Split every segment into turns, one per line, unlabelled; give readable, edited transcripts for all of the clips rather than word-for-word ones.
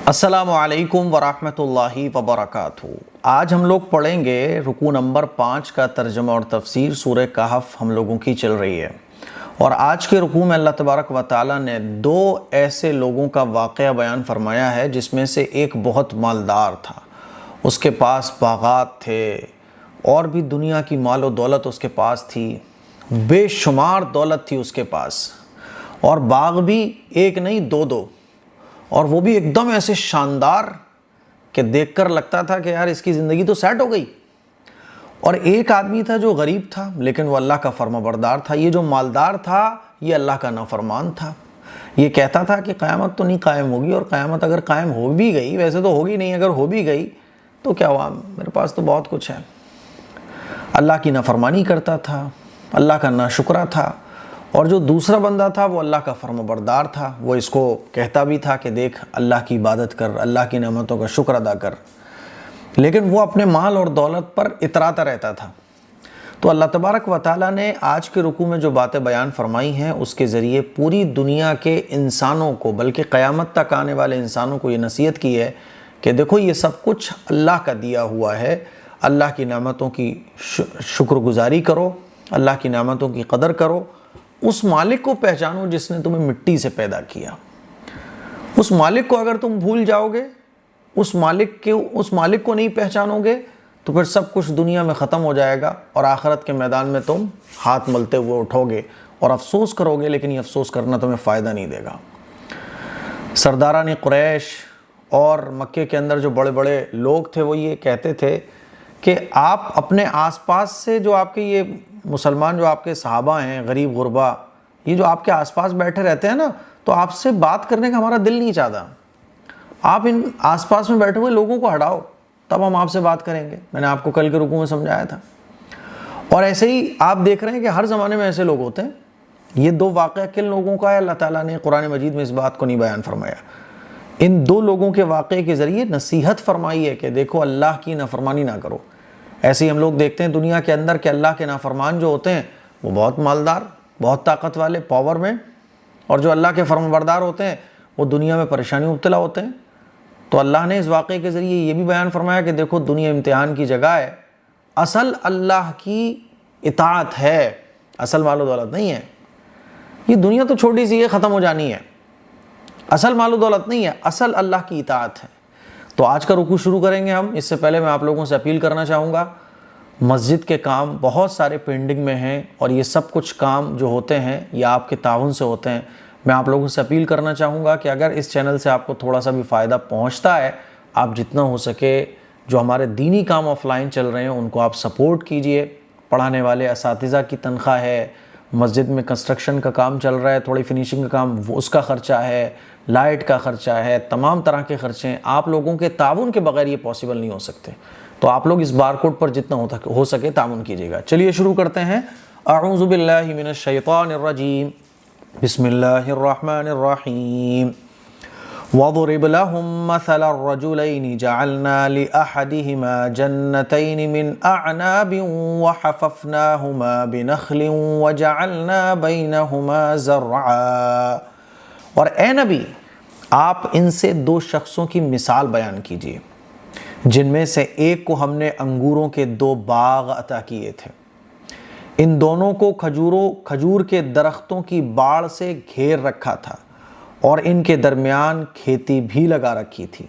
السلام علیکم ورحمۃ اللہ وبرکاتہ۔ آج ہم لوگ پڑھیں گے رکوع نمبر 5 کا ترجمہ اور تفسیر۔ سورہ کہف ہم لوگوں کی چل رہی ہے، اور آج کے رکوع میں اللہ تبارک و تعالیٰ نے دو ایسے لوگوں کا واقعہ بیان فرمایا ہے جس میں سے ایک بہت مالدار تھا، اس کے پاس باغات تھے اور بھی دنیا کی مال و دولت اس کے پاس تھی، بے شمار دولت تھی اس کے پاس، اور باغ بھی ایک نہیں دو، اور وہ بھی ایک دم ایسے شاندار کہ دیکھ کر لگتا تھا کہ یار اس کی زندگی تو سیٹ ہو گئی۔ اور ایک آدمی تھا جو غریب تھا لیکن وہ اللہ کا فرما بردار تھا۔ یہ جو مالدار تھا یہ اللہ کا نافرمان تھا، یہ کہتا تھا کہ قیامت تو نہیں قائم ہوگی، اور قیامت اگر قائم ہو بھی گئی، ویسے تو ہوگی نہیں، اگر ہو بھی گئی تو کیا ہوا، میرے پاس تو بہت کچھ ہے۔ اللہ کی نافرمانی کرتا تھا، اللہ کا ناشکرا تھا۔ اور جو دوسرا بندہ تھا وہ اللہ کا فرما بردار تھا، وہ اس کو کہتا بھی تھا کہ دیکھ اللہ کی عبادت کر، اللہ کی نعمتوں کا شکر ادا کر، لیکن وہ اپنے مال اور دولت پر اتراتا رہتا تھا۔ تو اللہ تبارک و تعالیٰ نے آج کے رکوع میں جو باتیں بیان فرمائی ہیں اس کے ذریعے پوری دنیا کے انسانوں کو، بلکہ قیامت تک آنے والے انسانوں کو یہ نصیحت کی ہے کہ دیکھو یہ سب کچھ اللہ کا دیا ہوا ہے، اللہ کی نعمتوں کی شکر گزاری کرو، اللہ کی نعمتوں کی قدر کرو، اس مالک کو پہچانو جس نے تمہیں مٹی سے پیدا کیا۔ اس مالک کو اگر تم بھول جاؤ گے، اس مالک کو نہیں پہچانو گے تو پھر سب کچھ دنیا میں ختم ہو جائے گا، اور آخرت کے میدان میں تم ہاتھ ملتے ہوئے اٹھو گے اور افسوس کرو گے، لیکن یہ افسوس کرنا تمہیں فائدہ نہیں دے گا۔ سرداران قریش اور مکے کے اندر جو بڑے بڑے لوگ تھے وہ یہ کہتے تھے کہ آپ اپنے آس پاس سے جو آپ کے یہ مسلمان، جو آپ کے صحابہ ہیں، غریب غربا، یہ جو آپ کے آس پاس بیٹھے رہتے ہیں نا، تو آپ سے بات کرنے کا ہمارا دل نہیں چاہتا، آپ ان آس پاس میں بیٹھے ہوئے لوگوں کو ہٹاؤ تب ہم آپ سے بات کریں گے۔ میں نے آپ کو کل کے رکوع میں سمجھایا تھا۔ اور ایسے ہی آپ دیکھ رہے ہیں کہ ہر زمانے میں ایسے لوگ ہوتے ہیں۔ یہ دو واقعہ کن لوگوں کا ہے؟ اللہ تعالیٰ نے قرآن مجید میں اس بات کو نہیں بیان فرمایا۔ ان دو لوگوں کے واقعے کے ذریعے نصیحت فرمائی ہے کہ دیکھو اللہ کی نافرمانی نہ کرو۔ ایسے ہی ہم لوگ دیکھتے ہیں دنیا کے اندر کہ اللہ کے نافرمان جو ہوتے ہیں وہ بہت مالدار، بہت طاقت والے، پاور میں، اور جو اللہ کے فرما بردار ہوتے ہیں وہ دنیا میں پریشانی مبتلا ہوتے ہیں۔ تو اللہ نے اس واقعے کے ذریعے یہ بھی بیان فرمایا کہ دیکھو دنیا امتحان کی جگہ ہے، اصل اللہ کی اطاعت ہے، اصل مال و دولت نہیں ہے۔ یہ دنیا تو چھوٹی سی ہے، ختم ہو جانی ہے، اصل مال و دولت نہیں ہے، اصل اللہ کی اطاعت ہے۔ تو آج کا رکوع شروع کریں گے ہم۔ اس سے پہلے میں آپ لوگوں سے اپیل کرنا چاہوں گا، مسجد کے کام بہت سارے پینڈنگ میں ہیں، اور یہ سب کچھ کام جو ہوتے ہیں یہ آپ کے تعاون سے ہوتے ہیں۔ میں آپ لوگوں سے اپیل کرنا چاہوں گا کہ اگر اس چینل سے آپ کو تھوڑا سا بھی فائدہ پہنچتا ہے، آپ جتنا ہو سکے جو ہمارے دینی کام آف لائن چل رہے ہیں ان کو آپ سپورٹ کیجئے۔ پڑھانے والے اساتذہ کی تنخواہ ہے، مسجد میں کنسٹرکشن کا کام چل رہا ہے، تھوڑی فنیشنگ کا کام، اس کا خرچہ ہے، لائٹ کا خرچہ ہے، تمام طرح کے خرچے ہیں۔ آپ لوگوں کے تعاون کے بغیر یہ پاسبل نہیں ہو سکتے، تو آپ لوگ اس بار کوڈ پر جتنا ہو سکے تعاون کیجیے گا۔ چلیے شروع کرتے ہیں۔ اعوذ باللہ من الشیطان الرجیم، بسم اللہ الرحمن الرحیم۔ وَضْرِبْ لَهُمْ مَثَلَ الرَّجُلَيْنِ جَعَلْنَا لِأَحَدِهِمَا جَنَّتَيْنِ مِنْ أَعْنَابٍ وَحَفَفْنَاهُمَا بِنَخْلٍ وَجَعَلْنَا بَيْنَهُمَا زَرْعًا۔ اور اے نبی آپ ان سے دو شخصوں کی مثال بیان کیجیے جن میں سے ایک کو ہم نے انگوروں کے دو باغ عطا کیے تھے، ان دونوں کو کھجور کے درختوں کی باڑ سے گھیر رکھا تھا، اور ان کے درمیان کھیتی بھی لگا رکھی تھی۔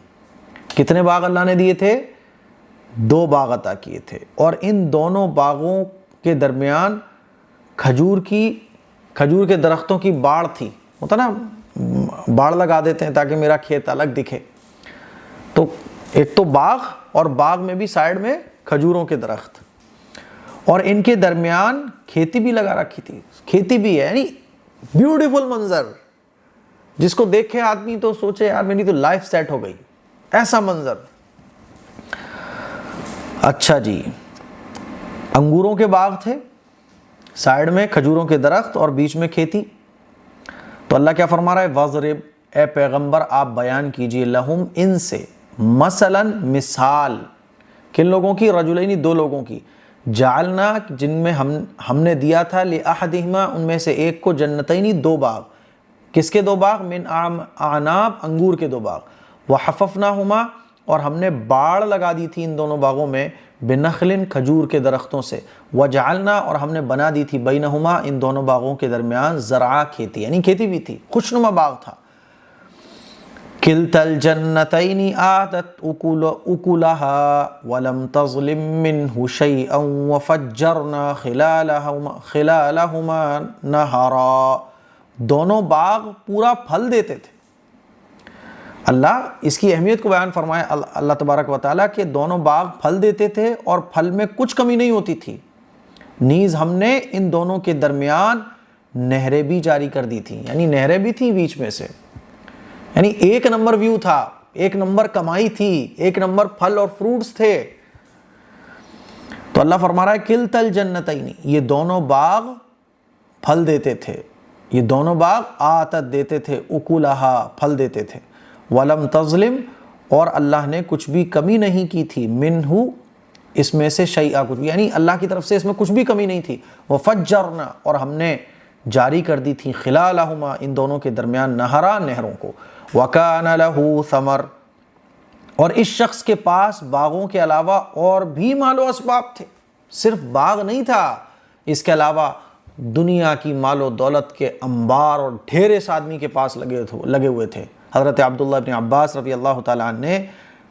کتنے باغ اللہ نے دیے تھے؟ دو باغ عطا کیے تھے، اور ان دونوں باغوں کے درمیان کھجور کے درختوں کی باڑ تھی۔ ہوتا نا باڑ لگا دیتے ہیں تاکہ میرا کھیت الگ دکھے، تو ایک تو باغ، اور باغ میں بھی سائیڈ میں کھجوروں کے درخت، اور ان کے درمیان کھیتی بھی لگا رکھی تھی۔ کھیتی بھی ہے، یعنی بیوٹیفل منظر، جس کو دیکھے آدمی تو سوچے یار میری تو لائف سیٹ ہو گئی، ایسا منظر۔ اچھا جی، انگوروں کے باغ تھے، سائیڈ میں کھجوروں کے درخت اور بیچ میں کھیتی۔ تو اللہ کیا فرما رہا ہے؟ وَضْرِبْ، اے پیغمبر آپ بیان کیجئے، لہم ان سے، مثلاً مثال، کن لوگوں کی؟ رجلین، دو لوگوں کی، جعلنا جن میں ہم نے دیا تھا، لأحدہما ان میں سے ایک کو، جنتین دو باغ، کس کے دو باغ؟ من اعناب انگور کے دو باغ، وحففناہما، اور ہم نے باڑ لگا دی تھی ان دونوں باغوں میں، بنخل، کھجور کے درختوں سے، وجعلنا، اور ہم نے بنا دی تھی، بینہما، ان دونوں باغوں کے درمیان، زرعا، کھیتی، یعنی کھیتی بھی تھی، خوشنما باغ تھا۔ کلتا الجنتین آتت اکلها ولم تظلم منہ شیئا وفجرنا خلالہما نہرا، دونوں باغ پورا پھل دیتے تھے۔ اللہ اس کی اہمیت کو بیان فرمایا اللہ تبارک و تعالیٰ کہ دونوں باغ پھل دیتے تھے اور پھل میں کچھ کمی نہیں ہوتی تھی، نیز ہم نے ان دونوں کے درمیان نہریں بھی جاری کر دی تھیں، یعنی نہریں بھی تھیں بیچ میں سے، یعنی ایک نمبر ویو تھا، ایک نمبر کمائی تھی، ایک نمبر پھل اور فروٹس تھے۔ تو اللہ فرما رہا ہے کلتا الجنتین، یہ دونوں باغ پھل دیتے تھے، یہ دونوں باغ آتت دیتے تھے، اکلہا، پھل دیتے تھے، ولم تظلم، اور اللہ نے کچھ بھی کمی نہیں کی تھی، منہ، اس میں سے شیئا، کچھ بھی، یعنی اللہ کی طرف سے اس میں کچھ بھی کمی نہیں تھی، وفجرنا، اور ہم نے جاری کر دی تھی، خلالہما، ان دونوں کے درمیان، نہرا، نہروں کو، وکان لہ ثمر، اور اس شخص کے پاس باغوں کے علاوہ اور بھی مال و اسباب تھے، صرف باغ نہیں تھا، اس کے علاوہ دنیا کی مال و دولت کے انبار اور ڈھیر اس آدمی کے پاس لگے ہوئے تھے۔ حضرت عبداللہ ابن عباس رضی اللہ تعالیٰ عنہ نے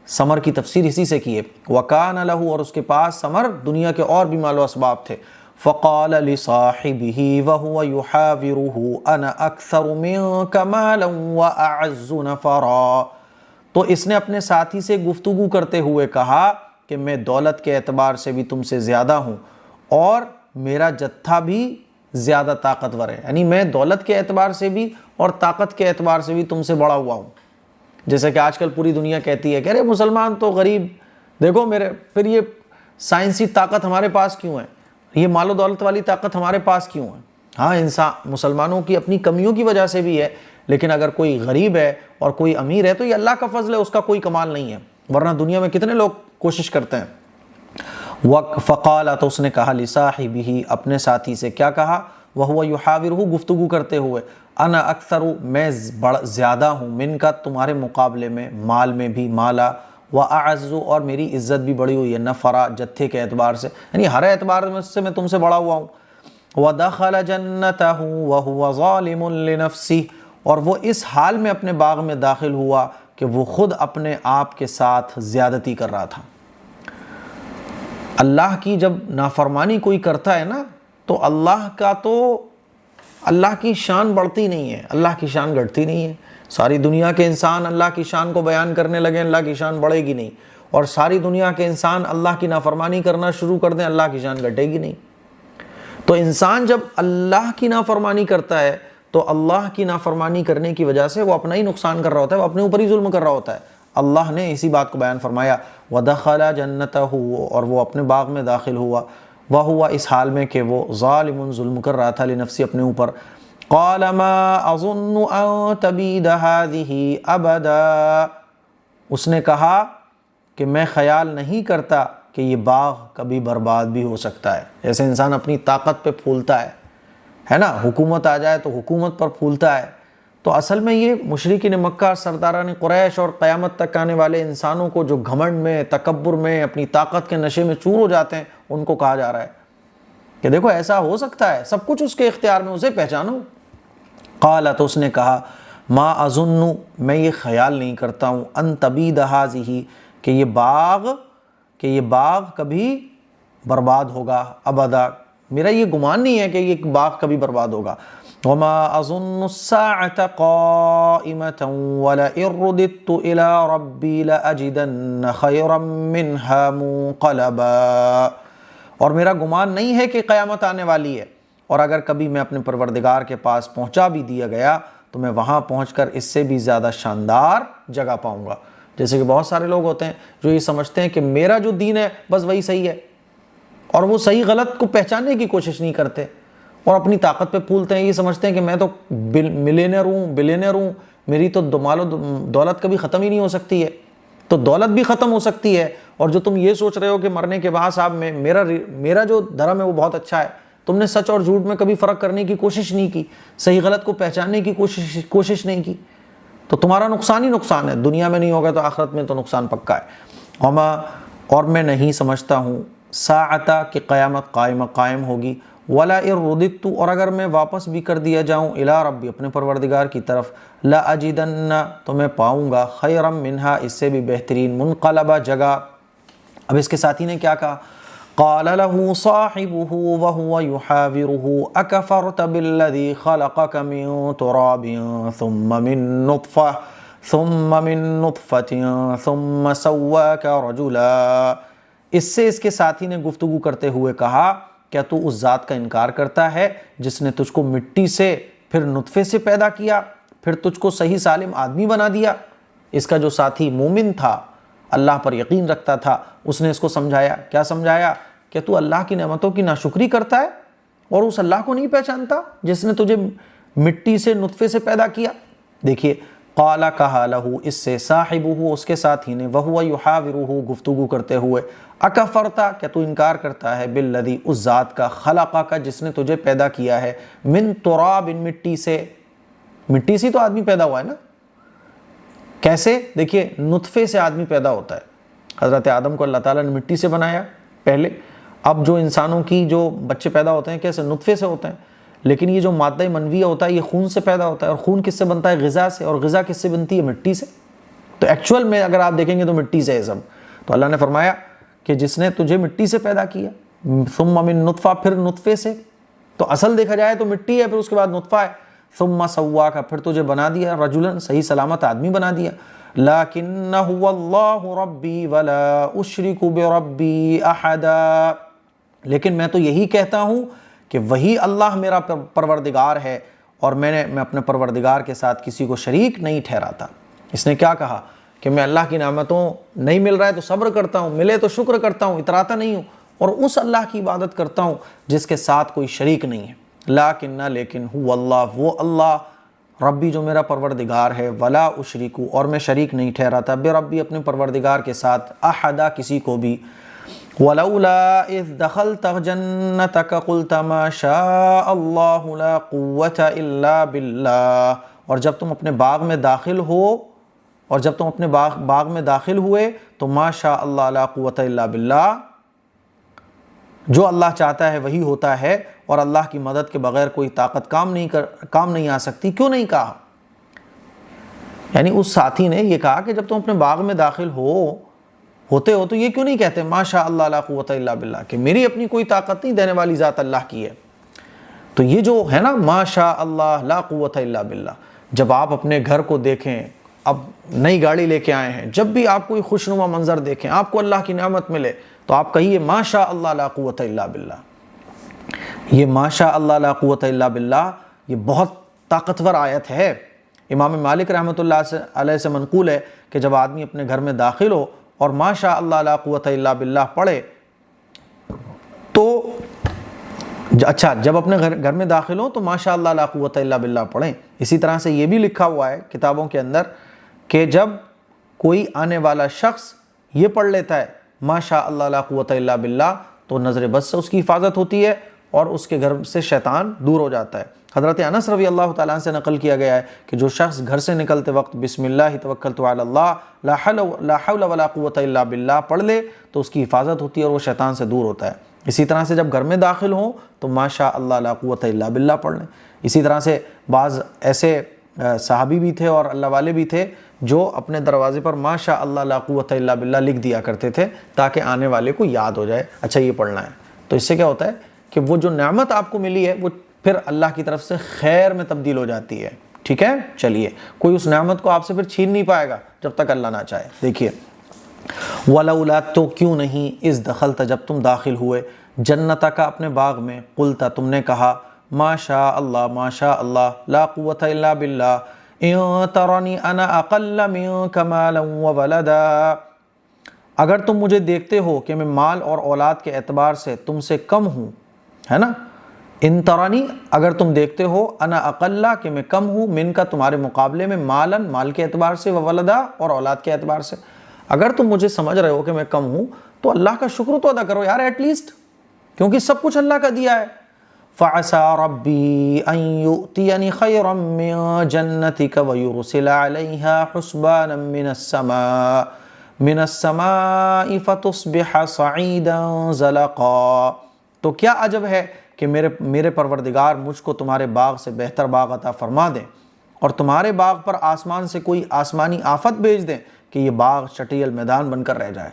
ثمر کی تفسیر اسی سے کی ہے، وَكَانَ لَهُ، اور اس کے پاس ثمر، دنیا کے اور بھی مال و اسباب تھے۔ فَقَالَ لِصَاحِبِهِ وَهُوَ يُحَاوِرُهُ أَنَا أَكْثَرُ مِنْكَ مَالًا وَأَعَزُّ نَفَرًا، تو اس نے اپنے ساتھی سے گفتگو کرتے ہوئے کہا کہ میں دولت کے اعتبار سے بھی تم سے زیادہ ہوں اور میرا جتھا بھی زیادہ طاقتور ہے، یعنی میں دولت کے اعتبار سے بھی اور طاقت کے اعتبار سے بھی تم سے بڑا ہوا ہوں۔ جیسے کہ آج کل پوری دنیا کہتی ہے کہ ارے مسلمان تو غریب، دیکھو میرے، پھر یہ سائنسی طاقت ہمارے پاس کیوں ہے، یہ مال و دولت والی طاقت ہمارے پاس کیوں ہے؟ ہاں، انسان مسلمانوں کی اپنی کمیوں کی وجہ سے بھی ہے، لیکن اگر کوئی غریب ہے اور کوئی امیر ہے تو یہ اللہ کا فضل ہے، اس کا کوئی کمال نہیں ہے، ورنہ دنیا میں کتنے لوگ کوشش کرتے ہیں۔ فقال، تو اس نے کہا، لصاحبہ، اپنے ساتھی سے، کیا کہا، وہو یحاورہ، گفتگو کرتے ہوئے، انا اکثر، میں زیادہ ہوں، من کا، تمہارے مقابلے میں، مال میں بھی، مالا، واعز، اور میری عزت بھی بڑی ہوئی ہے، نفرا، جتھے کے اعتبار سے، یعنی ہر اعتبار سے میں تم سے بڑا ہوا ہوں۔ ودخل جنتہ وہو ظالم لنفسہ، اور وہ اس حال میں اپنے باغ میں داخل ہوا کہ وہ خود اپنے آپ کے ساتھ زیادتی کر رہا تھا۔ اللہ کی جب نافرمانی کوئی کرتا ہے نا تو اللہ کی شان بڑھتی نہیں ہے، اللہ کی شان گھٹتی نہیں ہے۔ ساری دنیا کے انسان اللہ کی شان کو بیان کرنے لگیں، اللہ کی شان بڑھے گی نہیں، اور ساری دنیا کے انسان اللہ کی نافرمانی کرنا شروع کر دیں، اللہ کی شان گھٹے گی نہیں۔ تو انسان جب اللہ کی نافرمانی کرتا ہے تو اللہ کی نافرمانی کرنے کی وجہ سے وہ اپنا ہی نقصان کر رہا ہوتا ہے، وہ اپنے اوپر ہی ظلم کر رہا ہوتا ہے۔ اللہ نے اسی بات کو بیان فرمایا، وَدَخَلَ جَنَّتَهُ، اور وہ اپنے باغ میں داخل ہوا، وَهُوَ، اس حال میں کہ وہ ظالم، ظلم کر رہا تھا، لنفسی، اپنے اوپر۔ قَالَ مَا أَظُنُّ أَن تَبِيدَ هَذِهِ أَبَدًا، اس نے کہا کہ میں خیال نہیں کرتا کہ یہ باغ کبھی برباد بھی ہو سکتا ہے۔ جیسے انسان اپنی طاقت پہ پھولتا ہے نا، حکومت آ جائے تو حکومت پر پھولتا ہے، تو اصل میں یہ مشرکین مکہ، سرداران قریش اور قیامت تک آنے والے انسانوں کو جو گھمنڈ میں، تکبر میں، اپنی طاقت کے نشے میں چور ہو جاتے ہیں، ان کو کہا جا رہا ہے کہ دیکھو ایسا ہو سکتا ہے، سب کچھ اس کے اختیار میں، اسے پہچانو۔ قال، تو اس نے کہا، ما اظن، میں یہ خیال نہیں کرتا ہوں، ان تبید ہذہ، کہ یہ باغ کبھی برباد ہوگا، ابدا، میرا یہ گمان نہیں ہے کہ یہ باغ کبھی برباد ہوگا۔ وما اظن الساعة قائمة ولئن رددت الى ربی لاجدن خیرا منها منقلبا، اور میرا گمان نہیں ہے کہ قیامت آنے والی ہے، اور اگر کبھی میں اپنے پروردگار کے پاس پہنچا بھی دیا گیا تو میں وہاں پہنچ کر اس سے بھی زیادہ شاندار جگہ پاؤں گا۔ جیسے کہ بہت سارے لوگ ہوتے ہیں جو یہ سمجھتے ہیں کہ میرا جو دین ہے بس وہی صحیح ہے، اور وہ صحیح غلط کو پہچاننے کی کوشش نہیں کرتے اور اپنی طاقت پہ پھولتے ہیں، یہ سمجھتے ہیں کہ میں تو ملینئر ہوں، میری تو مال و دولت کبھی ختم ہی نہیں ہو سکتی ہے۔ تو دولت بھی ختم ہو سکتی ہے، اور جو تم یہ سوچ رہے ہو کہ مرنے کے بعد صاحب میرا جو دھرم ہے وہ بہت اچھا ہے، تم نے سچ اور جھوٹ میں کبھی فرق کرنے کی کوشش نہیں کی، صحیح غلط کو پہچاننے کی کوشش نہیں کی، تو تمہارا نقصان ہی نقصان ہے، دنیا میں نہیں ہوگا تو آخرت میں تو نقصان پکا ہے۔ اور میں نہیں سمجھتا ہوں ساعتا کہ قیامت قائم ہوگی، ولا رددت، اور اگر میں واپس بھی کر دیا جاؤں الی ربی اپنے پروردگار کی طرف، لا اجدن، تو میں پاؤں گا خیرا منہا، اس سے بھی بہترین، منقلبہ، جگہ۔ اب اس کے ساتھی نے کیا کہا؟ قال له صاحبه وهو يحاوره اکفرت بالذی خلقك من تراب ثم من نطفة ثم سواك رجلا۔ اس سے اس کے ساتھی نے گفتگو کرتے ہوئے کہا، کیا تو اس ذات کا انکار کرتا ہے جس نے تجھ کو مٹی سے پھر نطفے سے پیدا کیا، پھر تجھ کو صحیح سالم آدمی بنا دیا؟ اس کا جو ساتھی مومن تھا، اللہ پر یقین رکھتا تھا، اس نے اس کو سمجھایا، کیا سمجھایا؟ کہ تو اللہ کی نعمتوں کی ناشکری کرتا ہے اور اس اللہ کو نہیں پہچانتا جس نے تجھے مٹی سے نطفے سے پیدا کیا۔ دیکھیے، قال، کہا، لہو، اس سے، صاحبہ، اس کے ساتھی نے، وہو یحاورہ، گفتگو کرتے ہوئے، اکفرتا، کیا تو انکار کرتا ہے، بالذی، اس ذات کا، خلقک، جس نے تجھے پیدا کیا ہے، من تراب، مٹی سے۔ مٹی سے تو آدمی پیدا ہوا ہے نا، کیسے؟ دیکھیے، نطفے سے آدمی پیدا ہوتا ہے۔ حضرت آدم کو اللہ تعالیٰ نے مٹی سے بنایا پہلے، اب جو انسانوں کی جو بچے پیدا ہوتے ہیں کیسے؟ نطفے سے ہوتے ہیں، لیکن یہ جو مادہ منویہ ہوتا ہے یہ خون سے پیدا ہوتا ہے، اور خون کس سے بنتا ہے؟ غذا سے، اور غذا کس سے بنتی ہے؟ مٹی سے۔ تو ایکچول میں اگر آپ دیکھیں گے تو مٹی سے ہے سب۔ تو اللہ نے فرمایا کہ جس نے تجھے مٹی سے پیدا کیا، ثم من نطفہ، پھر نطفے سے، تو اصل دیکھا جائے تو مٹی ہے، پھر اس کے بعد نطفہ ہے، ثم سواک، پھر تجھے بنا دیا، رجلا، صحیح سلامت آدمی بنا دیا۔ لیکن هو اللہ ربی ولا اشرک بربی احدا، لیکن میں تو یہی کہتا ہوں کہ وہی اللہ میرا پروردگار ہے، اور میں اپنے پروردگار کے ساتھ کسی کو شریک نہیں ٹھہراتا۔ اس نے کیا کہا کہ میں اللہ کی نعمتوں نہیں مل رہا ہے تو صبر کرتا ہوں، ملے تو شکر کرتا ہوں، اتراتا نہیں ہوں، اور اس اللہ کی عبادت کرتا ہوں جس کے ساتھ کوئی شریک نہیں ہے۔ لیکن هو اللہ، وہ اللہ، ربی جو میرا پروردگار ہے، ولا اشرکو، اور میں شریک نہیں ٹھہراتا، بربی، اپنے پروردگار کے ساتھ، احدا، کسی کو بھی۔ ولولا اذ دخلت جنتك قلت ما شاء الله لا قوة الا بالله، اور جب تم اپنے باغ میں داخل ہو، اور جب تم اپنے باغ میں داخل ہوئے تو ما شاء اللہ لا قوة الا باللہ، جو اللہ چاہتا ہے وہی ہوتا ہے، اور اللہ کی مدد کے بغیر کوئی طاقت کام نہیں آ سکتی۔ کیوں نہیں کہا؟ یعنی اس ساتھی نے یہ کہا کہ جب تم اپنے باغ میں داخل ہوتے ہو تو یہ کیوں نہیں کہتے ما شاء اللہ لا قوت الا باللہ، کہ میری اپنی کوئی طاقت نہیں، دینے والی ذات اللہ کی ہے۔ تو یہ جو ہے نا ما شاء اللہ لا قوت الا باللہ، جب آپ اپنے گھر کو دیکھیں، اب نئی گاڑی لے کے آئے ہیں، جب بھی آپ کوئی خوشنما منظر دیکھیں، آپ کو اللہ کی نعمت ملے، تو آپ کہیے ما شاء اللہ لا قوت الا باللہ۔ یہ ما شاء اللہ لا قوت الا باللہ یہ بہت طاقتور آیت ہے۔ امام مالک رحمۃ اللہ علیہ سے منقول ہے کہ جب آدمی اپنے گھر میں داخل ہو اور ما شاء اللہ لا قوت الا باللہ پڑھے تو اچھا، جب اپنے گھر میں داخل ہو تو ما شاء اللہ لا قوت الا باللہ پڑھیں۔ اسی طرح سے یہ بھی لکھا ہوا ہے کتابوں کے اندر کہ جب کوئی آنے والا شخص یہ پڑھ لیتا ہے ما شاء اللہ لا قوت الا باللہ تو نظر بد سے اس کی حفاظت ہوتی ہے اور اس کے گھر سے شیطان دور ہو جاتا ہے۔ حضرت انس رضی اللہ تعالیٰ عنہ سے نقل کیا گیا ہے کہ جو شخص گھر سے نکلتے وقت بسم اللہ توکلت علی اللہ لا حول ولا قوت الا باللہ پڑھ لے تو اس کی حفاظت ہوتی ہے اور وہ شیطان سے دور ہوتا ہے۔ اسی طرح سے جب گھر میں داخل ہوں تو ما شاء اللہ لا قوت الا باللہ پڑھ لیں۔ اسی طرح سے بعض ایسے صحابی بھی تھے اور اللہ والے بھی تھے جو اپنے دروازے پر ما شاء اللہ لا قوت الا باللہ لکھ دیا کرتے تھے تاکہ آنے والے کو یاد ہو جائے اچھا یہ پڑھنا ہے۔ تو اس سے کیا ہوتا ہے کہ وہ جو نعمت آپ کو ملی ہے وہ پھر اللہ کی طرف سے خیر میں تبدیل ہو جاتی ہے۔ ٹھیک ہے، چلیے، کوئی اس نعمت کو آپ سے پھر چھین نہیں پائے گا جب تک اللہ نہ چاہے۔ دیکھیے، ولولا، تو کیوں نہیں، اذ دخلت، جب تم داخل ہوئے، جنت کا، اپنے باغ میں، قلت، تم نے کہا، ما شاء اللہ لا قوت الا باللہ ان ترنی انا اقل منک مالا وولدا، اگر تم مجھے دیکھتے ہو کہ میں مال اور اولاد کے اعتبار سے تم سے کم ہوں، ہے نا، ان ترانی، اگر تم دیکھتے ہو، انا اقل، کہ میں کم ہوں، من کا، تمہارے مقابلے میں، مالن، مال کے اعتبار سے، وولدا، اور اولاد کے اعتبار سے، اگر تم مجھے سمجھ رہے ہو کہ میں کم ہوں تو اللہ کا شکر تو ادا کرو یار ایٹ لیسٹ، کیونکہ سب کچھ اللہ کا دیا ہے۔ فَعَسَىٰ رَبِّي أَن يُؤْتِيَنِ خَيْرًا مِّن جَنَّتِكَ وَيُرْسِلَ عَلَيْهَا حُسْبَانًا مِّنَ السَّمَاءِ فَتُصْبِحَ صَعِيدًا زَلَقًا۔ تو کیا عجب ہے کہ میرے پروردگار مجھ کو تمہارے باغ سے بہتر باغ عطا فرما دیں اور تمہارے باغ پر آسمان سے کوئی آسمانی آفت بھیج دیں کہ یہ باغ چٹیل میدان بن کر رہ جائے۔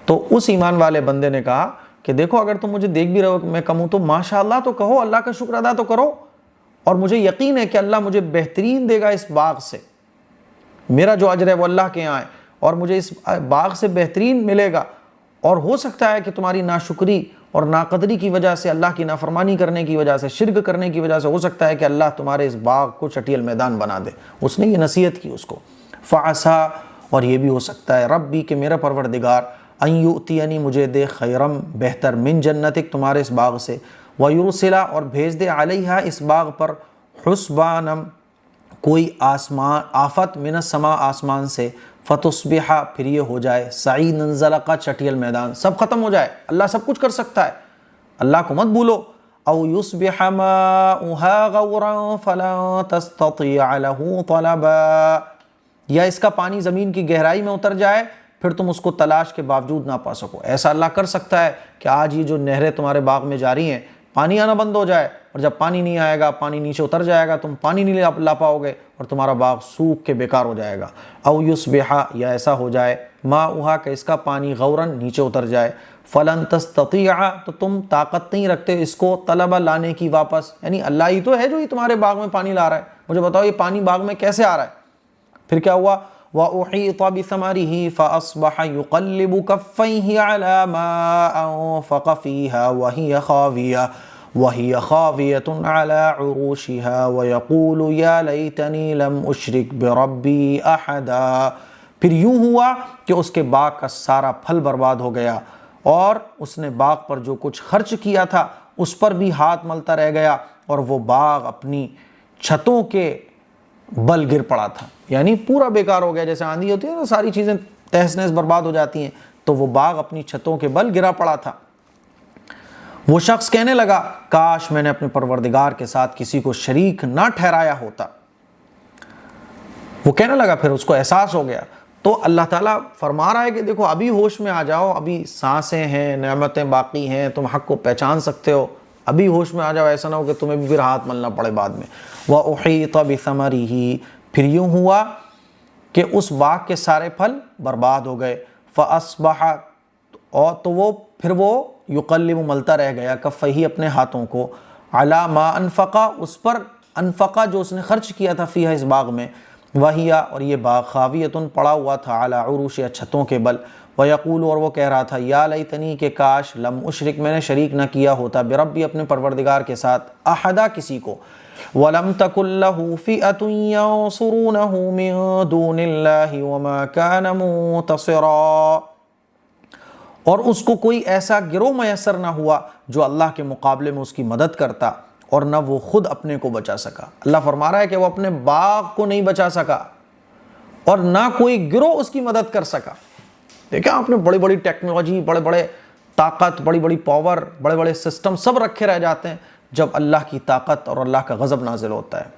تو اس ایمان والے بندے نے کہا کہ دیکھو اگر تم مجھے دیکھ بھی رہے ہو کہ میں کم ہوں تو ماشاءاللہ تو کہو، اللہ کا شکر ادا تو کرو، اور مجھے یقین ہے کہ اللہ مجھے بہترین دے گا اس باغ سے، میرا جو اجر ہے وہ اللہ کے یہاں ہے اور مجھے اس باغ سے بہترین ملے گا، اور ہو سکتا ہے کہ تمہاری ناشکری اور ناقدری کی وجہ سے، اللہ کی نافرمانی کرنے کی وجہ سے، شرک کرنے کی وجہ سے ہو سکتا ہے کہ اللہ تمہارے اس باغ کو چٹیل میدان بنا دے۔ اس نے یہ نصیحت کی اس کو، فعسا، اور یہ بھی ہو سکتا ہے، ربی کہ میرا پروردگار، ان یؤتینی مجھے دے خیرم بہتر، من جنتک تمہارے اس باغ سے، ویرسلا اور بھیج دے علیہا اس باغ پر، حسبانم کوئی آسمان آفت، من السما آسمان سے، فتصبح پھر یہ ہو جائے، سعیدا زلقا چٹیل میدان، سب ختم ہو جائے۔ اللہ سب کچھ کر سکتا ہے، اللہ کو مت بھولو۔ او یصبح ماؤها غورا فلا تستطیع له طلبا، یا اس کا پانی زمین کی گہرائی میں اتر جائے پھر تم اس کو تلاش کے باوجود نہ پا سکو۔ ایسا اللہ کر سکتا ہے کہ آج یہ جو نہریں تمہارے باغ میں جاری ہیں، پانی آنا بند ہو جائے، اور جب پانی نہیں آئے گا، پانی نیچے اتر جائے گا، تم پانی نہیں لا پاؤ گے اور تمہارا باغ سوکھ کے بیکار ہو جائے گا۔ او یصبح، یا ایسا ہو جائے، ماؤہا کہ اس کا پانی غوراً نیچے اتر جائے، فلن تستطیع تو تم طاقت نہیں رکھتے اس کو طلب لانے کی واپس، یعنی اللہ ہی تو ہے جو یہ تمہارے باغ میں پانی لا رہا ہے، مجھے بتاؤ یہ پانی باغ میں کیسے آ رہا ہے؟ پھر کیا ہوا؟ وَأُحِيطَ بِثَمَرِهِ فَأَصْبَحَ يُقَلِّبُ كَفَّيْهِ عَلَى مَا أَنفَقَ فِيهَا وَهِيَ خَاوِيَةٌ عَلَى عُرُوشِهَا وَيَقُولُ يَا لَيْتَنِي لَمْ أُشْرِكْ بِرَبِّي أَحَدًا۔ پھر یوں ہوا کہ اس کے باغ کا سارا پھل برباد ہو گیا، اور اس نے باغ پر جو کچھ خرچ کیا تھا اس پر بھی ہاتھ ملتا رہ گیا، اور وہ باغ اپنی چھتوں کے بل گر پڑا تھا، یعنی پورا بیکار ہو گیا۔ جیسے آندھی ہوتی ہے نا، ساری چیزیں تہس نہس برباد ہو جاتی ہیں، تو وہ باغ اپنی چھتوں کے بل گرا پڑا تھا۔ وہ شخص کہنے لگا کاش میں نے اپنے پروردگار کے ساتھ کسی کو شریک نہ ٹھہرایا ہوتا۔ وہ کہنے لگا، پھر اس کو احساس ہو گیا۔ تو اللہ تعالیٰ فرما رہا ہے کہ دیکھو ابھی ہوش میں آ جاؤ، ابھی سانسیں ہیں، نعمتیں باقی ہیں، تم حق کو پہچان سکتے ہو، ابھی ہوش میں آ جاؤ، ایسا نہ ہو کہ تمہیں بھی پھر ہاتھ ملنا پڑے بعد میں۔ وَأُحِيطَ بِثَمَرِهِ، پھر یوں ہوا کہ اس باغ کے سارے پھل برباد ہو گئے، فَأَصْبَحَ، اور تو وہ یقلب ملتا رہ گیا، کفیہ اپنے ہاتھوں کو، علی ما انفقا اس پر، انفقا جو اس نے خرچ کیا تھا، فیہا اس باغ میں، وہی اور یہ باغ، خاویتن پڑا ہوا تھا، علی عروش چھتوں کے بل، ویقول اور وہ کہہ رہا تھا، یا لیتنی کہ کاش، لم اشرک میں نے شریک نہ کیا ہوتا، بربی اپنے پروردگار کے ساتھ، احدا کسی کو، ولم تکن لہ فئۃ ینصرونہ من دون اللہ وما کان منتصرا، اور اس کو کوئی ایسا گروہ میسر نہ ہوا جو اللہ کے مقابلے میں اس کی مدد کرتا، اور نہ وہ خود اپنے کو بچا سکا۔ اللہ فرما رہا ہے کہ وہ اپنے باغ کو نہیں بچا سکا اور نہ کوئی گروہ اس کی مدد کر سکا۔ دیکھیں آپ نے بڑی بڑی ٹیکنالوجی، بڑے بڑے طاقت، بڑی بڑی پاور، بڑے بڑے سسٹم سب رکھے رہ جاتے ہیں، جب اللہ کی طاقت اور اللہ کا غضب نازل ہوتا ہے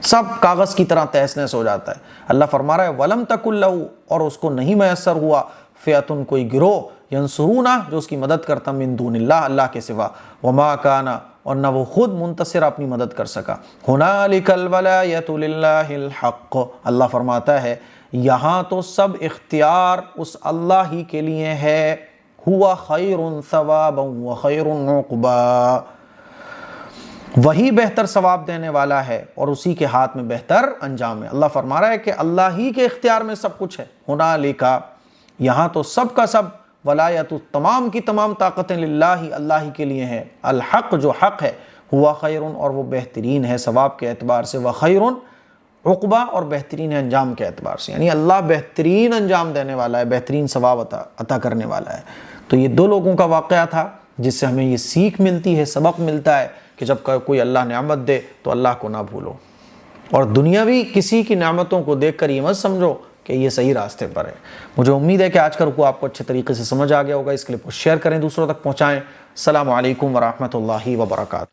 سب کاغذ کی طرح تہس نہس ہو جاتا ہے۔ اللہ فرما رہا ہے ولم تکن لہ، اور اس کو نہیں میسر ہوا، فئۃ کوئی گروہ، ینصرونہ جو اس کی مدد کرتا، من دون اللہ اللہ کے سوا، وما کان اور نہ وہ خود منتصر اپنی مدد کر سکا۔ ہنالک الولایۃ للہ الحق، اللہ فرماتا ہے یہاں تو سب اختیار اس اللہ ہی کے لیے ہے، ہوا خیر ثوابا وخیر عقبا، وہی بہتر ثواب دینے والا ہے اور اسی کے ہاتھ میں بہتر انجام ہے۔ اللہ فرما رہا ہے کہ اللہ ہی کے اختیار میں سب کچھ ہے، ہنالک یہاں تو سب کا سب، ولایت تمام کی تمام طاقتیں للہ اللہ ہی کے لیے ہیں، الحق جو حق ہے، ہوا خیر اور وہ بہترین ہے ثواب کے اعتبار سے، وخیر عقبہ اور بہترین ہے انجام کے اعتبار سے، یعنی اللہ بہترین انجام دینے والا ہے، بہترین ثواب عطا کرنے والا ہے۔ تو یہ دو لوگوں کا واقعہ تھا جس سے ہمیں یہ سیکھ ملتی ہے، سبق ملتا ہے کہ جب کوئی اللہ نعمت دے تو اللہ کو نہ بھولو، اور دنیاوی کسی کی نعمتوں کو دیکھ کر یہ مت سمجھو کہ یہ صحیح راستے پر ہے۔ مجھے امید ہے کہ آج کا رکوع آپ کو اچھے طریقے سے سمجھ آ گیا ہوگا، اس کلپ کو شیئر کریں، دوسروں تک پہنچائیں۔ السلام علیکم ورحمۃ اللہ وبرکاتہ۔